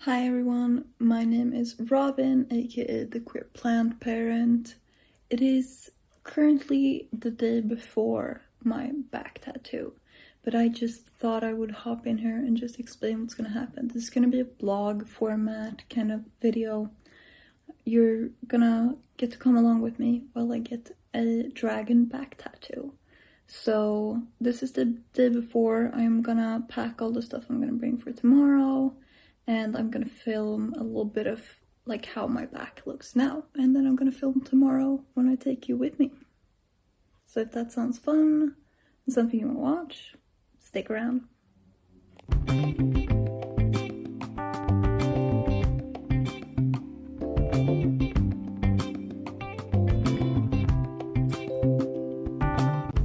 Hi everyone, my name is Robin, aka the queer plant parent. It is currently the day before my back tattoo, but I just thought I would hop in here and just explain what's gonna happen. This is gonna be a blog format kind of video. You're gonna get to come along with me while I get a dragon back tattoo. So this is the day before. I'm gonna pack all the stuff I'm gonna bring for tomorrow, and I'm gonna film a little bit of like how my back looks now, and then I'm gonna film tomorrow when I take you with me. So if that sounds fun and something you want to watch, stick around.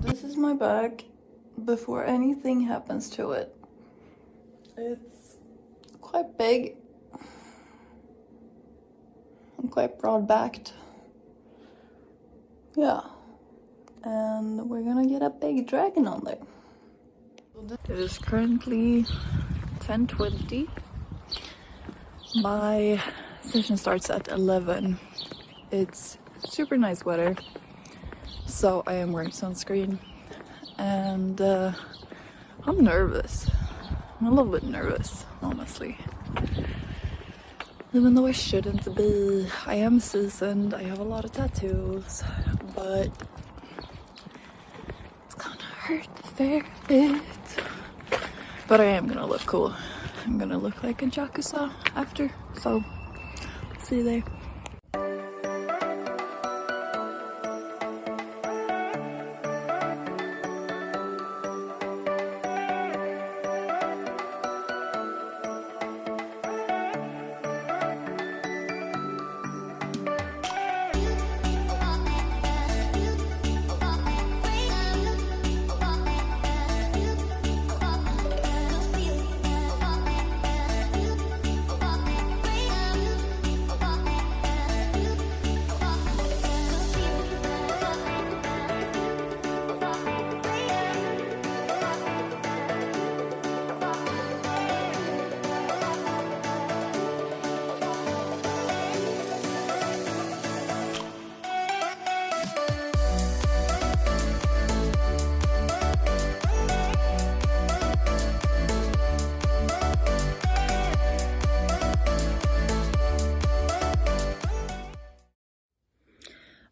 This is my back before anything happens to it. It's quite big and quite broad-backed. Yeah. And we're gonna get a big dragon on there. It is currently 10:20. My session starts at 11. It's super nice weather, so I am wearing sunscreen, and I'm nervous. I'm a little bit nervous, honestly. Even though I shouldn't be. I am seasoned, I have a lot of tattoos, but it's gonna hurt a fair bit. But I am gonna look cool. I'm gonna look like a Yakuza after, so see you there.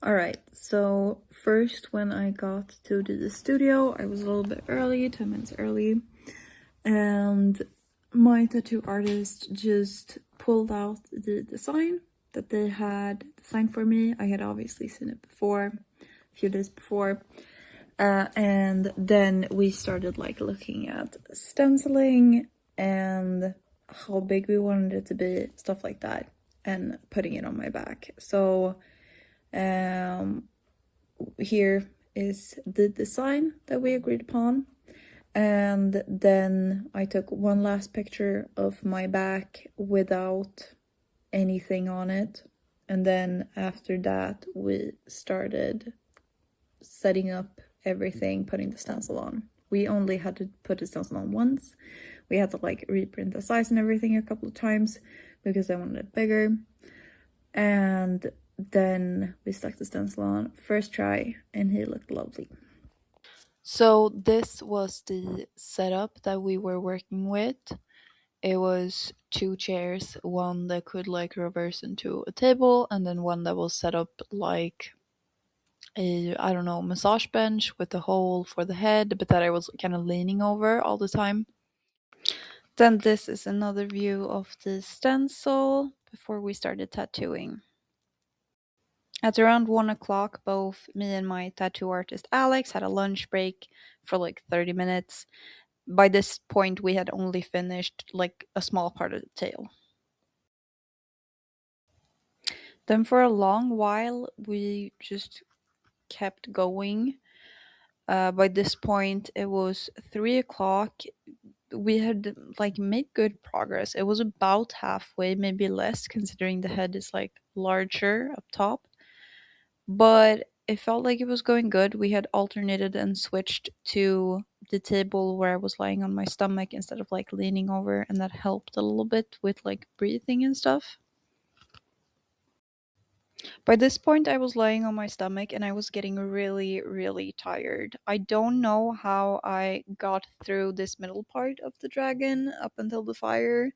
Alright, so first when I got to the studio, I was a little bit early, 10 minutes early, and my tattoo artist just pulled out the design that they had designed for me. I had obviously seen it before, a few days before, and then we started like looking at stenciling and how big we wanted it to be, stuff like that, and putting it on my back. So here is the design that we agreed upon, and then I took one last picture of my back without anything on it, and then after that we started setting up everything, putting the stencil on. We only had to put the stencil on once. We had to like reprint the size and everything a couple of times because I wanted it bigger, and then we stuck the stencil on first try, and he looked lovely. So this was the setup that we were working with. It was 2 chairs, one that could like reverse into a table, and then one that was set up like a, I don't know, massage bench with a hole for the head, but that I was kind of leaning over all the time. Then this is another view of the stencil before we started tattooing. At around 1 o'clock, both me and my tattoo artist Alex had a lunch break for like 30 minutes. By this point, we had only finished like a small part of the tail. Then for a long while, we just kept going. By this point, it was 3 o'clock. We had like made good progress. It was about halfway, maybe less, considering the head is like larger up top. But it felt like it was going good. We had alternated and switched to the table where I was lying on my stomach instead of like leaning over, and that helped a little bit with like breathing and stuff. By this point, I was lying on my stomach and I was getting really, really tired. I don't know how I got through this middle part of the dragon up until the fire,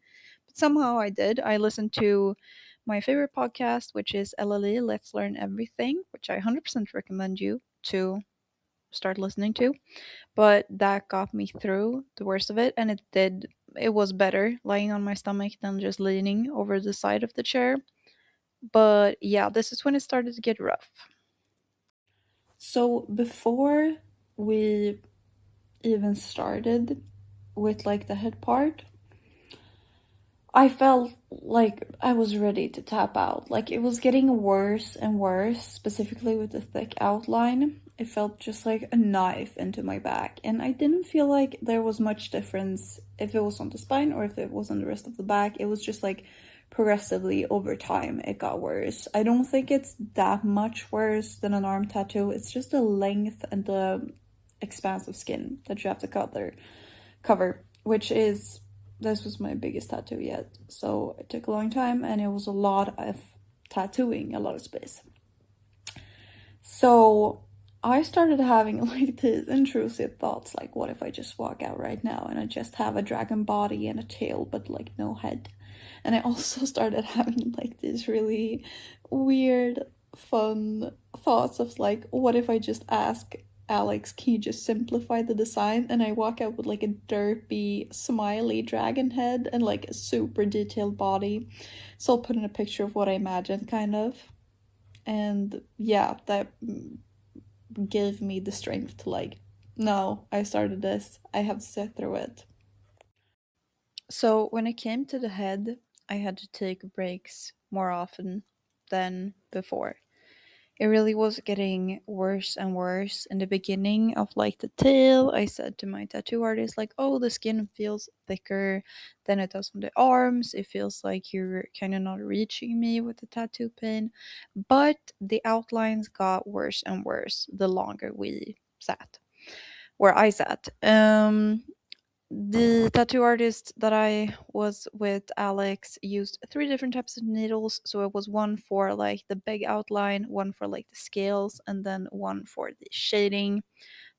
but somehow I did. I listened to my favorite podcast, which is LLE, Let's Learn Everything, which I 100% recommend you to start listening to. But that got me through the worst of it, and it was better lying on my stomach than just leaning over the side of the chair. But yeah, this is when it started to get rough. So before we even started with like the head part, I felt like I was ready to tap out. Like it was getting worse and worse, specifically with the thick outline. It felt just like a knife into my back, and I didn't feel like there was much difference if it was on the spine or if it was on the rest of the back. It was just like progressively over time it got worse. I don't think it's that much worse than an arm tattoo. It's just the length and the expanse of skin that you have to cover, which is, this was my biggest tattoo yet, so it took a long time and it was a lot of tattooing, a lot of space. So I started having like these intrusive thoughts, like what if I just walk out right now and I just have a dragon body and a tail but like no head. And I also started having like these really weird fun thoughts of like, what if I just ask Alex, can you just simplify the design? And I walk out with like a derpy smiley dragon head and like a super detailed body. So I'll put in a picture of what I imagined, kind of. And yeah, that gave me the strength to like, no, I started this, I have to sit through it. So when it came to the head, I had to take breaks more often than before. It really was getting worse and worse. In the beginning of like the tail, I said to my tattoo artist like, oh, the skin feels thicker than it does on the arms. It feels like you're kind of not reaching me with the tattoo pin. But the outlines got worse and worse the longer we sat, where I sat. The tattoo artist that I was with, Alex, used 3 different types of needles. So it was one for like the big outline, one for like the scales, and then one for the shading.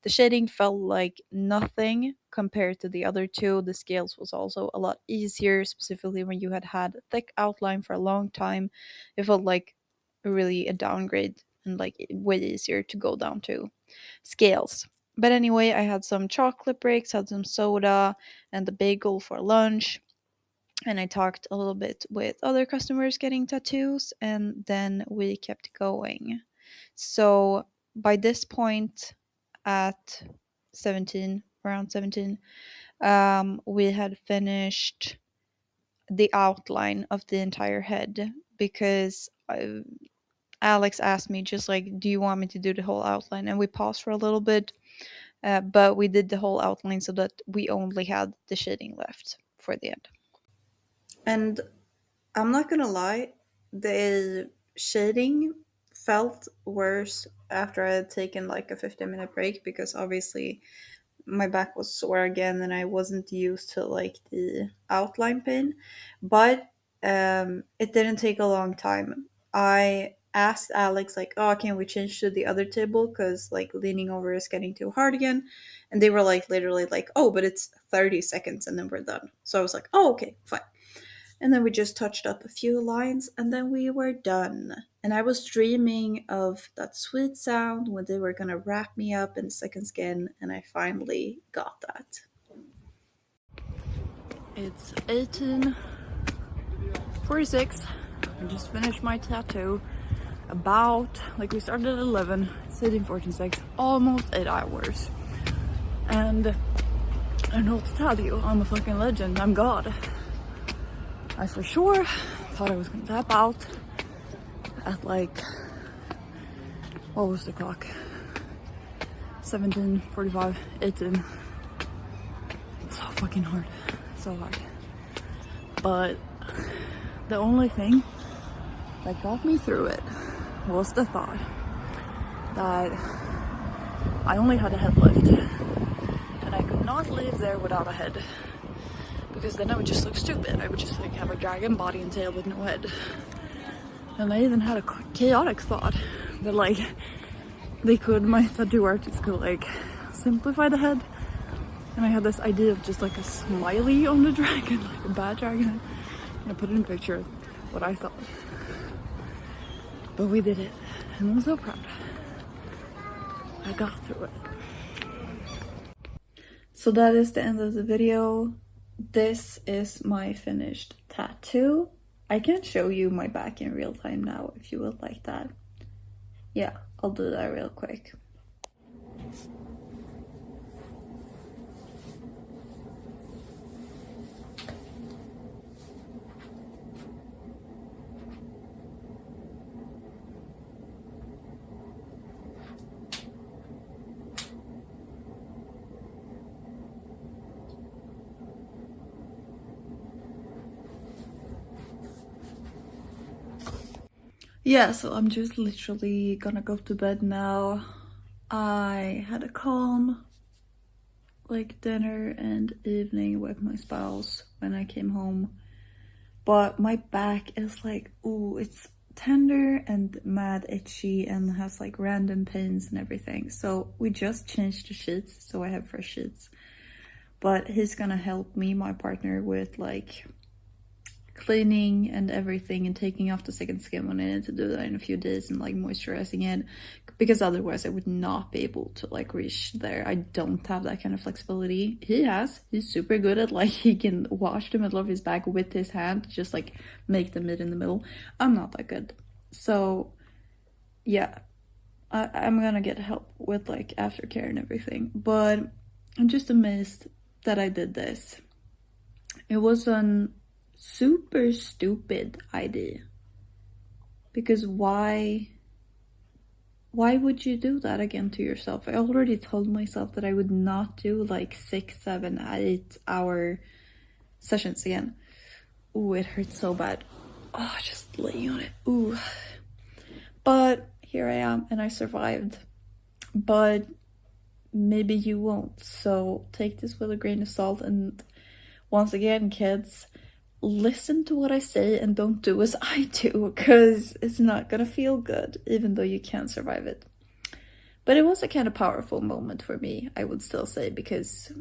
The shading felt like nothing compared to the other 2. The scales was also a lot easier, specifically when you had a thick outline for a long time. It felt like really a downgrade and like way easier to go down to scales. But anyway, I had some chocolate breaks, had some soda, and the bagel for lunch. And I talked a little bit with other customers getting tattoos, and then we kept going. So by this point, at 17, around 17, we had finished the outline of the entire head because Alex asked me just like, do you want me to do the whole outline? And we paused for a little bit. But we did the whole outline so that we only had the shading left for the end. And I'm not gonna lie, the shading felt worse after I had taken like a 15-minute break, because obviously my back was sore again and I wasn't used to like the outline pain. But it didn't take a long time. I asked Alex like, oh, can we change to the other table because like leaning over is getting too hard again. And they were like literally like, oh, but it's 30 seconds and then we're done. So I was like, oh, okay, fine. And then we just touched up a few lines and then we were done. And I was dreaming of that sweet sound when they were gonna wrap me up in second skin, and I finally got that. It's 18:46. I just finished my tattoo. About, like, we started at 11, it's 18:46, almost 8 hours. And I don't know what to tell you, I'm a fucking legend, I'm God. I for sure thought I was gonna tap out at like, what was the clock? 17:45, 18. So fucking hard, so hard. But the only thing that got me through it was the thought that I only had a head lift and I could not leave there without a head, because then I would just look stupid. I would just like have a dragon body and tail with no head. And I even had a chaotic thought that like my tattoo artist could like simplify the head. And I had this idea of just like a smiley on the dragon, like a bad dragon. And I put it in a picture of what I thought. But we did it, and I'm so proud. I got through it. So that is the end of the video. This is my finished tattoo. I can show you my back in real time now if you would like that. Yeah, I'll do that real quick. Yeah, so I'm just literally gonna go to bed now. I had a calm like dinner and evening with my spouse when I came home, but my back is like, ooh, it's tender and mad itchy and has like random pains and everything. So we just changed the sheets, so I have fresh sheets. But he's gonna help me, my partner, with like cleaning and everything and taking off the second skin when I need to do that in a few days and like moisturizing it, because otherwise I would not be able to like reach there. I don't have that kind of flexibility. He's super good at like, he can wash the middle of his back with his hand, just like make the mid in the middle. I'm not that good. So yeah, I'm gonna get help with like aftercare and everything, but I'm just amazed that I did this. It was an super stupid idea, because why would you do that again to yourself? I already told myself that I would not do like 6, 7, 8 hour sessions again. Ooh, it hurts so bad. Oh, just laying on it. Ooh. But here I am and I survived. But maybe you won't, so take this with a grain of salt. And once again, kids, listen to what I say and don't do as I do, because it's not gonna feel good, even though you can survive it. But it was a kind of powerful moment for me, I would still say, because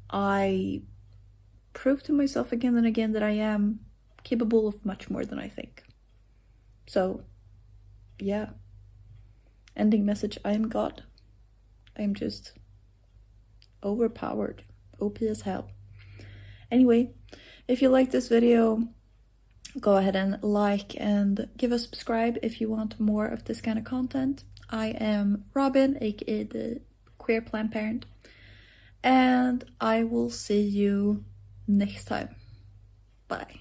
I proved to myself again and again that I am capable of much more than I think. So yeah, ending message: I am God. I am just overpowered, OP as hell. Anyway, if you like this video, go ahead and like and give a subscribe if you want more of this kind of content. I am Robin, aka the queer plant parent, and I will see you next time. Bye.